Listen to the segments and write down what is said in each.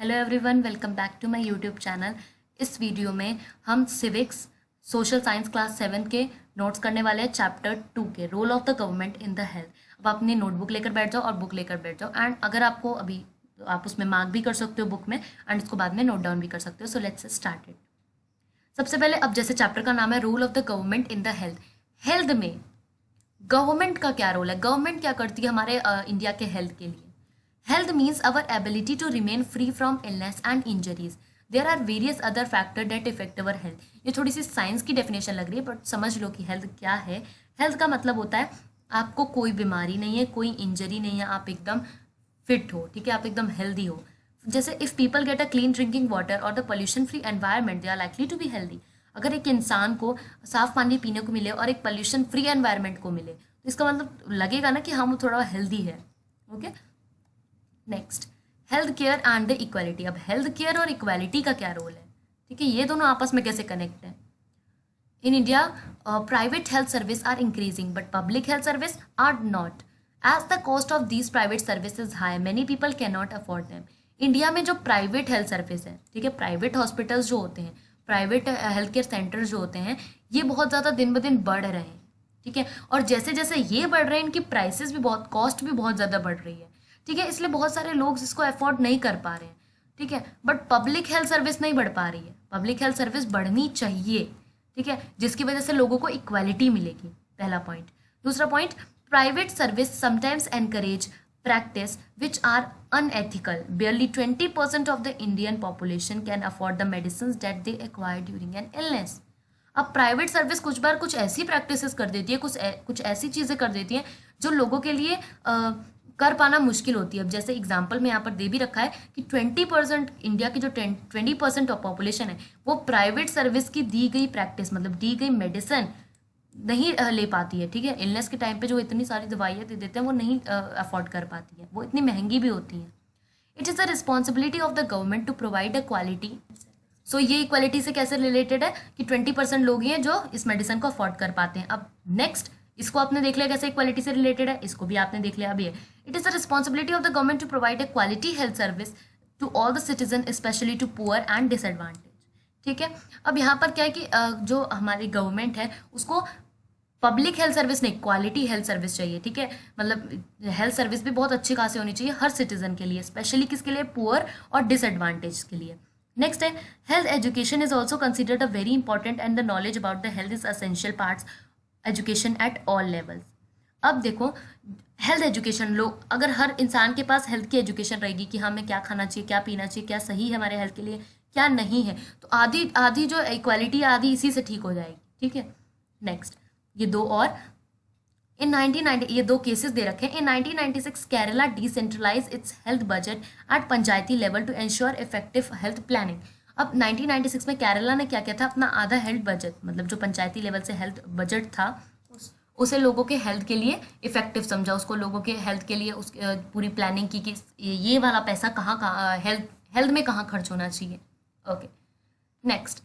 Hello everyone, welcome back to my YouTube channel. इस video में हम सिविक्स सोशल साइंस क्लास 7 के notes करने वाले हैं चैप्टर 2 के role of the government in the health. अब आप अपनी नोटबुक लेकर बैठ जाओ और बुक लेकर बैठ जाओ, एंड अगर आपको अभी तो आप उसमें मार्क भी कर सकते हो बुक में, एंड इसको बाद में नोट डाउन भी कर सकते हो। So let's start it. सबसे पहले, अब जैसे चैप्टर का नाम है role of the government in the health, health में गवर्नमेंट का क्या रोल है, गवर्नमेंट क्या करती है हमारे इंडिया के हेल्थ के लिए। Health means our ability to remain free from illness and injuries. There are various other factors that affect our health. ये थोड़ी सी साइंस की डेफिनेशन लग रही है, बट समझ लो कि हेल्थ क्या है। हेल्थ का मतलब होता है आपको कोई बीमारी नहीं है, कोई इंजरी नहीं है, आप एकदम फिट हो, ठीक है, आप एकदम हेल्दी हो। जैसे if people get a clean drinking water और the pollution free environment, they are likely to be healthy. अगर एक इंसान को साफ पानी पीने को मिले और एक पोल्यूशन फ्री एनवायरनमेंट को मिले, तो इसका मतलब लगेगा ना कि हम थोड़ा हेल्दी है। Okay, next, health care and the equality. अब हेल्थ केयर और इक्वालिटी का क्या रोल है, ठीक है, ये दोनों आपस में कैसे कनेक्ट है। In India private health service are increasing but public health service are not. As the cost of these private service is high, many people can not afford them. India में जो प्राइवेट हेल्थ सर्विस है, ठीक है, private hospitals जो होते हैं, private health care centres जो होते हैं, ये बहुत ज़्यादा दिन ब दिन बढ़ रहे हैं, ठीक है। और जैसे जैसे ये बढ़ रहे हैं, इनकी प्राइसेस भी बहुत, कॉस्ट भी बहुत ज़्यादा बढ़ रही है, ठीक है, इसलिए बहुत सारे लोग इसको अफोर्ड नहीं कर पा रहे हैं, ठीक है। बट पब्लिक हेल्थ सर्विस नहीं बढ़ पा रही है, पब्लिक हेल्थ सर्विस बढ़नी चाहिए, ठीक है, जिसकी वजह से लोगों को इक्वालिटी मिलेगी, पहला पॉइंट। दूसरा point, private service sometimes encourage practice which are unethical. Barely 20% of the Indian population can afford the medicines that they acquire during an illness. अब प्राइवेट सर्विस कुछ बार कुछ ऐसी प्रैक्टिसेस कर देती है, कुछ ऐसी चीज़ें कर देती हैं जो लोगों के लिए कर पाना मुश्किल होती है। अब जैसे एग्जाम्पल में यहाँ पर दे भी रखा है कि 20% इंडिया की जो 20% ऑफ पॉपुलेशन है वो प्राइवेट सर्विस की दी गई प्रैक्टिस, मतलब दी गई मेडिसिन नहीं ले पाती है, ठीक है। इलनेस के टाइम पे जो इतनी सारी दवाइयाँ दे देते हैं वो नहीं अफोर्ड कर पाती है, वो इतनी महंगी भी होती हैं। It is the responsibility of the government to provide a quality. So ये इक्वालिटी से कैसे रिलेटेड है कि 20% लोग ही हैं जो इस मेडिसिन को अफोर्ड कर पाते हैं। अब नेक्स्ट, इसको आपने देख लिया कैसे इक्वालिटी से रिलेटेड है, इसको भी आपने देख लिया। अब ये, it is the responsibility of the government to provide a quality health service to all the citizen, specially to poor and disadvantage, ठीक है। अब यहाँ पर क्या है कि जो हमारी गवर्नमेंट है उसको पब्लिक हेल्थ सर्विस नहीं, क्वालिटी हेल्थ सर्विस चाहिए, ठीक है। मतलब हेल्थ सर्विस भी बहुत अच्छी खासी होनी चाहिए हर सिटीजन के लिए, स्पेशली किसके लिए, पुअर और डिसएडवांटेज के लिए। नेक्स्ट है, health education is also considered a very important and the knowledge about the health is essential parts education at all levels. अब देखो, हेल्थ एजुकेशन, लोग अगर हर इंसान के पास हेल्थ की एजुकेशन रहेगी कि हमें क्या खाना चाहिए, क्या पीना चाहिए, क्या सही है हमारे हेल्थ के लिए, क्या नहीं है, तो आधी आधी जो इक्वालिटी आधी इसी से ठीक हो जाएगी, ठीक है। नेक्स्ट, ये दो और इन 1990, ये दो केसेस दे रखे हैं। In 1996 Kerala decentralize its health budget at panchayati level to ensure effective health planning. अब 1996 में केरला ने क्या किया था, अपना आधा हेल्थ बजट, मतलब जो पंचायती लेवल से हेल्थ बजट था उसे लोगों के हेल्थ के लिए इफेक्टिव समझा, उसको लोगों के हेल्थ के लिए उस पूरी प्लानिंग की कि ये वाला पैसा कहाँ कहाँ हेल्थ हेल्थ में कहाँ खर्च होना चाहिए। Okay, next,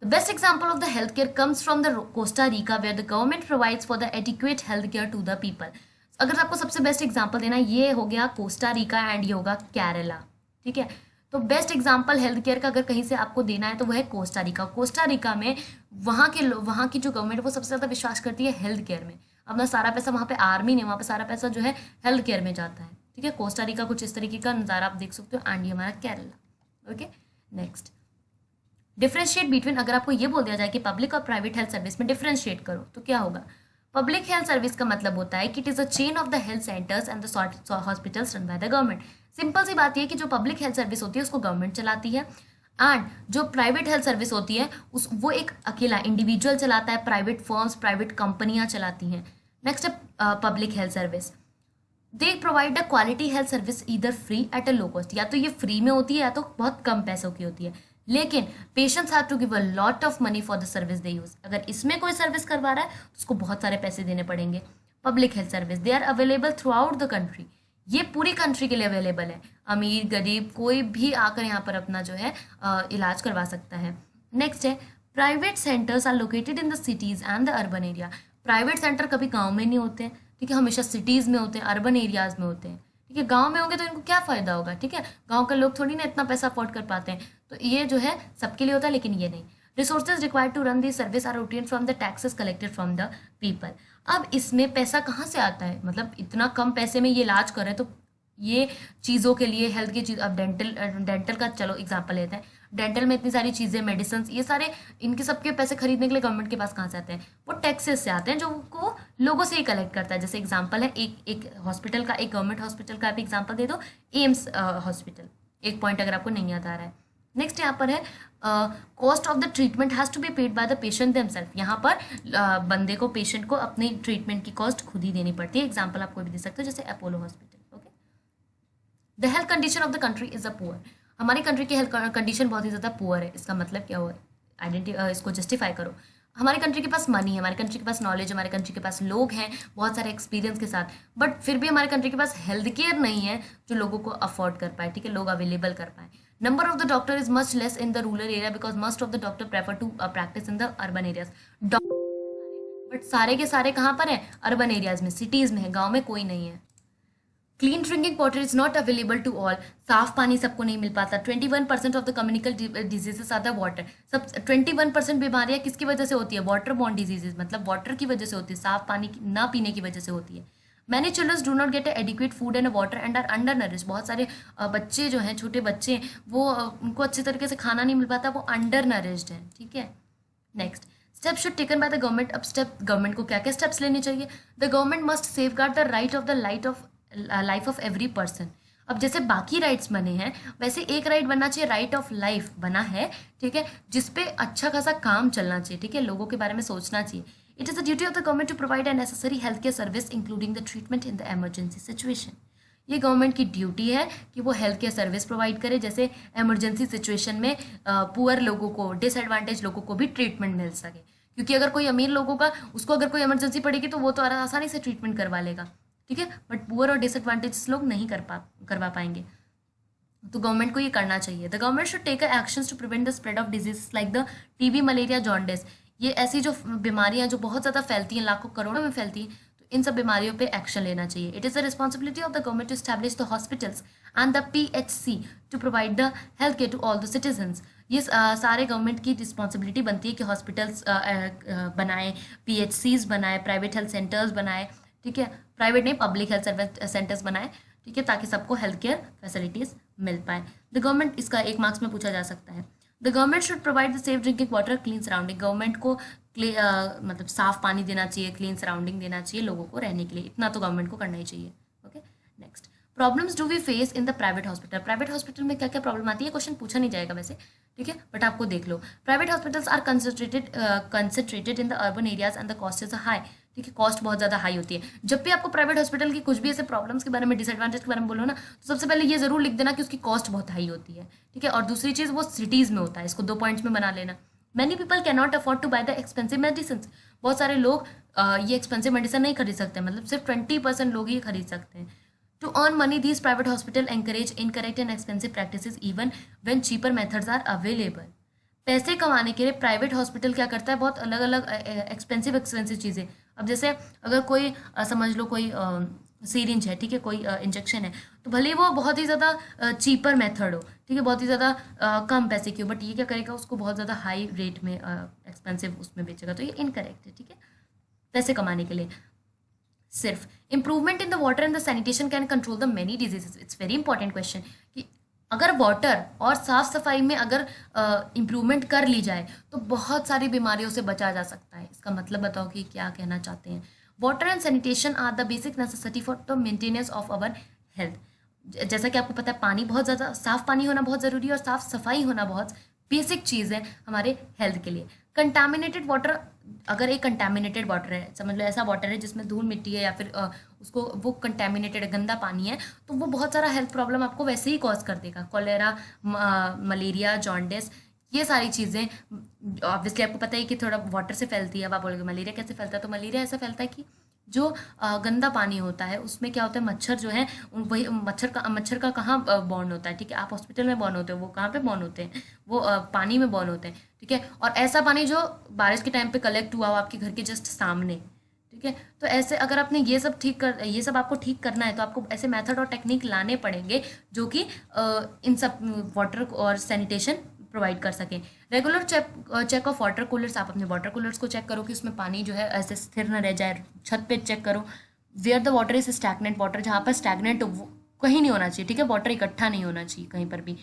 the best example of the healthcare comes from the Costa Rica where the government provides for the adequate healthcare to the people. अगर आपको सबसे बेस्ट एग्जांपल देना, ये हो गया कोस्टा रिका एंड ये होगा केरला, ठीक है। तो बेस्ट एग्जांपल हेल्थ केयर का अगर कहीं से आपको देना है तो वह है कोस्टा रिका। कोस्टा रिका में वहाँ की जो गवर्नमेंट वो सबसे ज़्यादा विश्वास करती है हेल्थ केयर में। अपना सारा पैसा वहाँ पे आर्मी नहीं, वहाँ पे सारा पैसा जो है हेल्थ केयर में जाता है, ठीक है। कोस्टा रिका कुछ इस तरीके का नज़ारा आप देख सकते हो, एंड ये हमारा Kerala. Okay, next, differentiate between. अगर आपको ये बोल दिया जाए कि पब्लिक और प्राइवेट हेल्थ सर्विस में डिफ्रेंशिएट करो तो क्या होगा। पब्लिक हेल्थ सर्विस का मतलब होता है कि it is a chain of the health centres and the hospitals run by the government. Simple सी बात यह है कि जो पब्लिक हेल्थ सर्विस होती है उसको गवर्नमेंट चलाती है, एंड जो प्राइवेट हेल्थ सर्विस होती है उस वो एक अकेला इंडिविजुअल चलाता है, प्राइवेट फर्म्स, प्राइवेट कंपनियां चलाती हैं। नेक्स्ट है public health service, they provide a quality health service either free at a low cost. या तो ये फ्री में होती है या तो बहुत कम पैसों की होती है, लेकिन patients have to give a lot of money for the service they use. अगर इसमें कोई सर्विस करवा रहा है तो उसको बहुत सारे पैसे देने पड़ेंगे। Public health service, they are available throughout the country, ये पूरी कंट्री के लिए अवेलेबल है, अमीर गरीब कोई भी आकर यहाँ पर अपना जो है इलाज करवा सकता है। नेक्स्ट है, private centers are located in the cities and the urban area. Private center कभी गाँव में नहीं होते हैं, ठीक है, हमेशा सिटीज़ में होते हैं, अर्बन एरियाज में होते हैं, ठीक है, गांव में होंगे तो इनको क्या फ़ायदा होगा, ठीक है, गांव के लोग थोड़ी ना इतना पैसा अफोर्ड कर पाते हैं, तो ये जो है सबके लिए होता है, लेकिन ये नहीं। Resources required to run the service are obtained from the taxes collected from the people. अब इसमें पैसा कहाँ से आता है, मतलब इतना कम पैसे में ये इलाज कर रहे हैं, तो ये चीज़ों के लिए, हेल्थ की चीज़, अब डेंटल का चलो एग्जांपल लेते हैं। डेंटल में इतनी सारी चीज़ें, मेडिसिन, ये सारे, इनके सबके पैसे खरीदने के लिए गवर्नमेंट के पास कहाँ से आते हैं, वो टैक्सेस से आते हैं, जो को लोगों से ही कलेक्ट करता है। जैसे एग्जांपल है एक हॉस्पिटल का, एक गवर्नमेंट हॉस्पिटल का आप एग्जांपल दे दो, एम्स हॉस्पिटल, एक पॉइंट अगर आपको नहीं याद आ रहा है। नेक्स्ट यहाँ पर है cost of the treatment has to be paid by the patient themselves. यहाँ पर बंदे को, पेशेंट को अपनी ट्रीटमेंट की कॉस्ट खुद ही देनी पड़ती है। एग्जाम्पल आप कोई भी दे सकते हो, जैसे Apollo hospital. Okay, the health condition of the country is a poor. हमारी कंट्री की हेल्थ कंडीशन बहुत ही ज़्यादा पुअर है। इसका मतलब क्या हुआ, इसको जस्टिफाई करो। हमारी कंट्री के पास मनी है, हमारी कंट्री के पास नॉलेज, हमारी कंट्री के पास लोग हैं बहुत सारे एक्सपीरियंस के साथ, बट फिर भी हमारी कंट्री के पास हेल्थ केयर नहीं है जो लोगों को अफोर्ड कर पाए, ठीक है, लोग अवेलेबल कर पाए। Number of the doctor is much less in the rural area because most of the doctor prefer to practice in the urban areas. But सारे के सारे कहाँ पर हैं, अर्बन एरियाज में, सिटीज़ में है, गाँव में कोई नहीं है। Clean drinking water is not available to all. साफ पानी सबको नहीं मिल पाता। 21% of the communicable diseases are the water. सब 21% बीमारियां किसकी वजह से होती है, वाटर बॉर्न डिजीजेज, मतलब वाटर की वजह से होती है, साफ पानी ना पीने की वजह से होती है। Many childrens do not get adequate food and water and are undernourish. बहुत सारे बच्चे जो हैं, छोटे बच्चे, वो उनको अच्छे तरीके से खाना नहीं मिल पाता, वो अंडर नरिश्ड हैं, ठीक है। Next, step should taken by the government. अब स्टेप, गवर्नमेंट को क्या क्या स्टेप्स लेने चाहिए। The government must safe guard the right of the life of every person. अब जैसे बाकी राइट्स बने हैं, वैसे एक राइट बनना चाहिए, राइट ऑफ लाइफ बना है, ठीक है, जिसपे अच्छा खासा काम चलना चाहिए, ठीक है, लोगों के बारे में सोचना चाहिए। It is the duty of the government to provide a necessary health care service including the treatment in the emergency situation. ये गवर्नमेंट की ड्यूटी है कि वो हेल्थ केयर सर्विस प्रोवाइड करे, जैसे इमरजेंसी सिचुएशन में पुअर लोगों को, डिसएडवांटेज लोगों को भी ट्रीटमेंट मिल सके। क्योंकि अगर कोई अमीर लोगों का, उसको अगर कोई इमरजेंसी पड़ेगी तो वो तो आसानी से ट्रीटमेंट करवा लेगा, ठीक है, बट पुअर और डिसएडवांटेज लोग नहीं करवा पाएंगे। तो गवर्नमेंट को ये करना चाहिए। The government should take actions to prevent the spread of disease like the TB, malaria, jaundice. ये ऐसी जो बीमारियां जो बहुत ज़्यादा फैलती हैं, लाखों करोड़ों में फैलती हैं, तो इन सब बीमारियों पे एक्शन लेना चाहिए। It is the responsibility of the government to establish the hospitals and the PHC to provide the health care to all the citizens. ये सारे गवर्नमेंट की रिस्पॉन्सिबिलिटी बनती है कि हॉस्पिटल्स बनाए, PHCs बनाए, प्राइवेट हेल्थ सेंटर्स बनाए, ठीक है, प्राइवेट नहीं, पब्लिक हेल्थ सर्विस सेंटर्स बनाए, ठीक है, ताकि सबको हेल्थ केयर फैसिलिटीज़ मिल पाए। द गवर्नमेंट, इसका 1 मार्क्स में पूछा जा सकता है। The government should provide the safe drinking water, clean surrounding. Government को मतलब साफ पानी देना चाहिए, क्लीन सराउंडिंग देना चाहिए लोगों को रहने के लिए, इतना तो गवर्नमेंट को करना ही चाहिए। Okay, next, problems do we face in the private hospital. Private hospital में क्या क्या प्रॉब्लम आती है, क्वेश्चन पूछा नहीं जाएगा वैसे, ठीक है, बट आपको देख लो। Private hospitals are concentrated in the urban areas and the cost is high. ठीक है, कॉस्ट बहुत ज़्यादा हाई होती है। जब भी आपको प्राइवेट हॉस्पिटल की कुछ भी ऐसे प्रॉब्लम्स के बारे में, डिसएडवांटेज के बारे में बोलो ना, तो सबसे पहले ये जरूर लिख देना कि उसकी कॉस्ट बहुत हाई होती है, ठीक है, और दूसरी चीज़ वो सिटीज़ में होता है, इसको 2 पॉइंट्स में बना लेना। Many people can not afford to buy the expensive medicine. बहुत सारे लोग ये एक्सपेंसिव मेडिसिन नहीं खरीद सकते, मतलब सिर्फ 20% लोग ही खरीद सकते हैं। To earn money, these private hospitals encourage incorrect and expensive practices even when cheaper methods are available. पैसे कमाने के लिए प्राइवेट हॉस्पिटल क्या करता है, बहुत अलग अलग एक्सपेंसिव चीज़ें। अब जैसे अगर कोई समझ लो कोई सीरिंज है, ठीक है, कोई इंजेक्शन है, तो भले वो बहुत ही ज़्यादा चीपर मेथड हो, ठीक है, बहुत ही ज़्यादा कम पैसे की हो, बट ये क्या करेगा, उसको बहुत ज़्यादा हाई रेट में एक्सपेंसिव उसमें बेचेगा, तो ये इनकरेक्ट है, ठीक है, पैसे कमाने के लिए। सिर्फ improvement in the water and the sanitation can control the many diseases. It's very important question कि अगर वाटर और साफ सफाई में अगर इम्प्रूवमेंट कर ली जाए तो बहुत सारी बीमारियों से बचा जा सकता है। इसका मतलब बताओ कि क्या कहना चाहते हैं। Water and sanitation are the basic necessity for the maintenance of our health. जैसा कि आपको पता है, पानी बहुत ज़्यादा, साफ पानी होना बहुत ज़रूरी है और साफ सफाई होना बहुत बेसिक चीज़ है हमारे हेल्थ के लिए। कंटामिनेटेड वाटर, अगर एक कंटामिनेटेड वाटर है, समझ लो ऐसा वाटर है जिसमें धूल मिट्टी है या फिर उसको वो कंटामिनेटेड गंदा पानी है, तो वो बहुत सारा हेल्थ प्रॉब्लम आपको वैसे ही कॉज कर देगा। कॉलेरा, मलेरिया, जॉन्डिस, ये सारी चीज़ें ऑब्वियसली आपको पता है कि थोड़ा वाटर से फैलती है। अब आप बोलोगे मलेरिया कैसे फैलता है, तो मलेरिया ऐसा फैलता है कि जो गंदा पानी होता है उसमें क्या होता है, मच्छर जो है वही मच्छर का कहाँ बॉर्न होता है, ठीक है, आप हॉस्पिटल में बॉर्न होते हो, वो कहाँ पे बॉर्न होते हैं, वो पानी में बॉर्न होते हैं, ठीक है, और ऐसा पानी जो बारिश के टाइम पे कलेक्ट हुआ हो आपके घर के जस्ट सामने, ठीक है। तो ऐसे अगर आपने ये सब आपको ठीक करना है तो आपको ऐसे मेथड और टेक्निक लाने पड़ेंगे जो कि इन सब वाटर और सैनिटेशन प्रोवाइड कर सकें। Regular check of water coolers, आप अपने वाटर कूलर्स को चेक करो कि उसमें पानी जो है ऐसे स्थिर न रह जाए। छत पे चेक करो where the water is stagnant, water जहाँ पर स्टैगनेंट कहीं नहीं होना चाहिए, ठीक है, वाटर इकट्ठा नहीं होना चाहिए कहीं पर भी।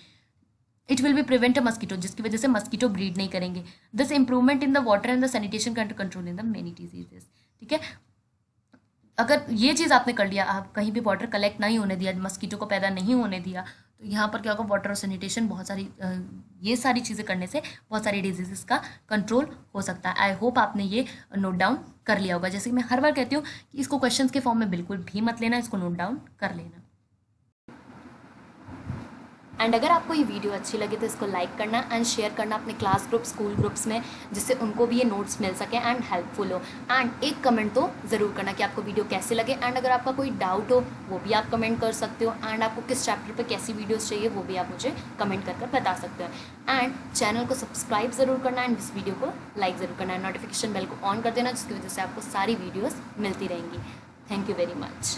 It will be prevent a mosquito, जिसकी वजह से मस्कीटो ब्रीड नहीं करेंगे। This improvement in the water and the sanitation can control in the many diseases, ठीक है। अगर ये चीज़ आपने कर लिया, आप कहीं भी वाटर कलेक्ट नहीं होने दिया, मस्कीटो को पैदा नहीं होने दिया, तो यहाँ पर क्या होगा, वाटर और सैनिटेशन बहुत सारी ये सारी चीज़ें करने से बहुत सारी डिजीजेस का कंट्रोल हो सकता है। आई होप आपने ये नोट डाउन कर लिया होगा। जैसे कि मैं हर बार कहती हूँ कि इसको क्वेश्चंस के फॉर्म में बिल्कुल भी मत लेना, इसको नोट डाउन कर लेना। एंड अगर आपको ये वीडियो अच्छी लगे तो इसको लाइक करना एंड शेयर करना अपने क्लास ग्रुप, स्कूल ग्रुप्स में, जिससे उनको भी ये नोट्स मिल सके एंड हेल्पफुल हो। एंड एक कमेंट तो ज़रूर करना कि आपको वीडियो कैसे लगे। एंड अगर आपका कोई डाउट हो वो भी आप कमेंट कर सकते हो। एंड आपको किस चैप्टर पे कैसी वीडियोस चाहिए वो भी आप मुझे कमेंट कर बता सकते हो। एंड चैनल को सब्सक्राइब ज़रूर करना एंड इस वीडियो को लाइक ज़रूर करना है। नोटिफिकेशन बेल को ऑन कर देना जिसकी वजह से आपको सारी वीडियोज़ मिलती रहेंगी। Thank you very much.